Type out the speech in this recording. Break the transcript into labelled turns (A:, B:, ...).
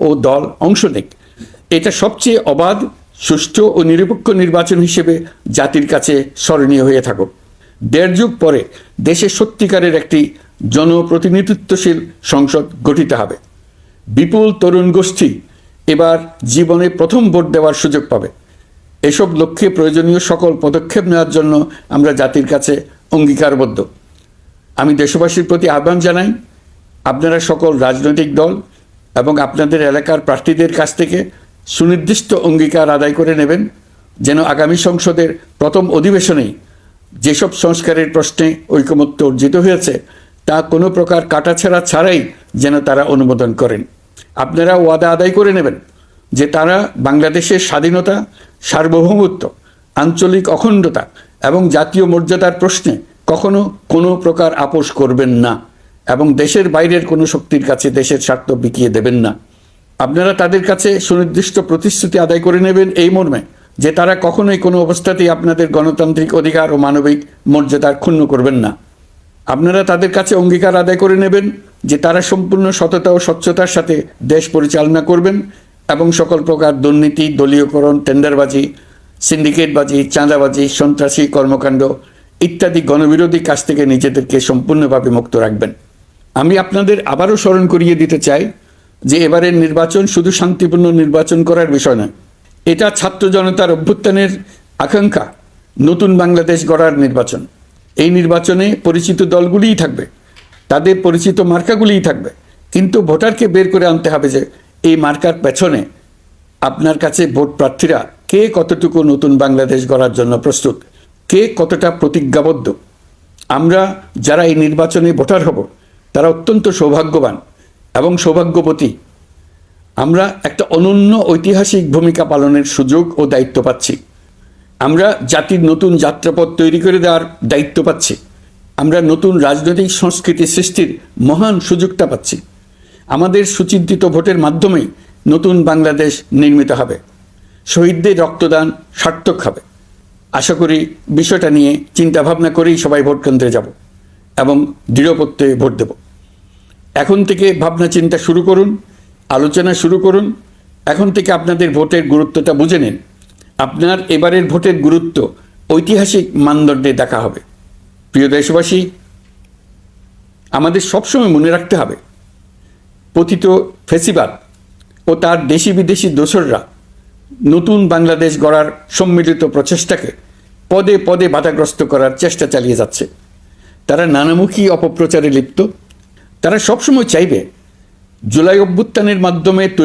A: ও দল অংশ নেক। এটা সবচেয়ে অবাধ, সুষ্ঠু ও নিরপেক্ষ নির্বাচন হিসেবে জাতির কাছে স্মরণীয় হয়ে থাকুক। ১.৫ যুগ পরে দেশে সত্যিকারের একটি জনপ্রতিনিধিত্বশীল সংসদ গঠিত হবে। বিপুল তরুণ গোষ্ঠী এবার জীবনে প্রথম ভোট দেওয়ার সুযোগ পাবে। এসব লক্ষ্যে প্রয়োজনীয় সকল পদক্ষেপ নেওয়ার জন্য আমরা জাতির কাছে অঙ্গীকারবদ্ধ। আমি দেশবাসীর প্রতি আহ্বান জানাই, আপনারা সকল রাজনৈতিক দল এবং আপনাদের এলাকার প্রার্থীদের কাছ থেকে সুনির্দিষ্ট অঙ্গীকার আদায় করে নেবেন, যেন আগামী সংসদের প্রথম অধিবেশনেই যেসব সংস্কারের প্রশ্নে ঐকমত্য অর্জিত হয়েছে তা কোনো প্রকার কাটাছেঁড়া ছাড়াই যেন তারা অনুমোদন করেন। আপনারা ওয়াদা আদায় করে নেবেন যে তারা বাংলাদেশের স্বাধীনতা, সার্বভৌমত্ব, আঞ্চলিক অখণ্ডতা এবং জাতীয় মর্যাদার প্রশ্নে কখনো কোনো প্রকার আপোষ করবেন না এবং দেশের বাইরের কোনো শক্তির কাছে দেশের স্বার্থ বিকিয়ে দেবেন না। আপনারা তাদের কাছে সুনির্দিষ্ট প্রতিশ্রুতি আদায় করে নেবেন এই মর্মে যে তারা কখনোই কোনো অবস্থাতেই আপনাদের গণতান্ত্রিক অধিকার ও মানবিক মর্যাদার ক্ষুণ্ণ করবেন না। আপনারা তাদের কাছে অঙ্গীকার আদায় করে নেবেন যে তারা সম্পূর্ণ সততা ও স্বচ্ছতার সাথে দেশ পরিচালনা করবেন এবং সকল প্রকার দুর্নীতি, দলীয়করণ, টেন্ডারবাজি, সিন্ডিকেটবাজি, চাঁদাবাজি, সন্ত্রাসী কর্মকাণ্ড ইত্যাদি গণবিরোধী কাজ থেকে নিজেদেরকে সম্পূর্ণভাবে মুক্ত রাখবেন। আমি আপনাদের আবারও স্মরণ করিয়ে দিতে চাই যে এবারের নির্বাচন শুধু শান্তিপূর্ণ নির্বাচন করার বিষয় নয়, এটা ছাত্র জনতার অভ্যুত্থানের আকাঙ্ক্ষা নতুন বাংলাদেশ গড়ার নির্বাচন। এই নির্বাচনে পরিচিত দলগুলিই থাকবে, তাদের পরিচিত মার্কাগুলিই থাকবে, কিন্তু ভোটারকে বের করে আনতে হবে যে এই মার্কার পেছনে আপনার কাছে ভোট প্রার্থীরা কে কতটুকু নতুন বাংলাদেশ গড়ার জন্য প্রস্তুত, কে কতটা প্রতিজ্ঞাবদ্ধ। আমরা যারা এই নির্বাচনে ভোটার হব তারা অত্যন্ত সৌভাগ্যবান এবং সৌভাগ্যবতী। আমরা একটা অনন্য ঐতিহাসিক ভূমিকা পালনের সুযোগ ও দায়িত্ব পাচ্ছি। আমরা জাতির নতুন যাত্রাপথ তৈরি করে দেওয়ার দায়িত্ব পাচ্ছি। আমরা নতুন রাজনৈতিক সংস্কৃতি সৃষ্টির মহান সুযোগটা পাচ্ছি। আমাদের সুচিন্তিত ভোটের মাধ্যমেই নতুন বাংলাদেশ নির্মিত হবে। শহীদদের রক্তদান সার্থক হবে। আশা করি বিষয়টা নিয়ে চিন্তাভাবনা করেই সবাই ভোট কেন্দ্রে যাব এবং দৃঢ়প্রত্যয়ে ভোট দেব। এখন থেকে ভাবনা চিন্তা শুরু করুন, আলোচনা শুরু করুন। এখন থেকে আপনাদের ভোটের গুরুত্বটা বুঝে নিন। আপনার এবারের ভোটের গুরুত্ব ঐতিহাসিক মানদণ্ডে দেখা হবে। প্রিয় দেশবাসী, আমাদের সবসময় মনে রাখতে হবে পতিত ফ্যাসিবাদ ও তার দেশি বিদেশি দোসররা নতুন বাংলাদেশ গড়ার সম্মিলিত প্রচেষ্টাকে পদে পদে বাধাগ্রস্ত করার চেষ্টা চালিয়ে যাচ্ছে। তারা নানামুখী অপপ্রচারে লিপ্ত। তারা সবসময় চাইবে জুলাই অভ্যুত্থানের মাধ্যমে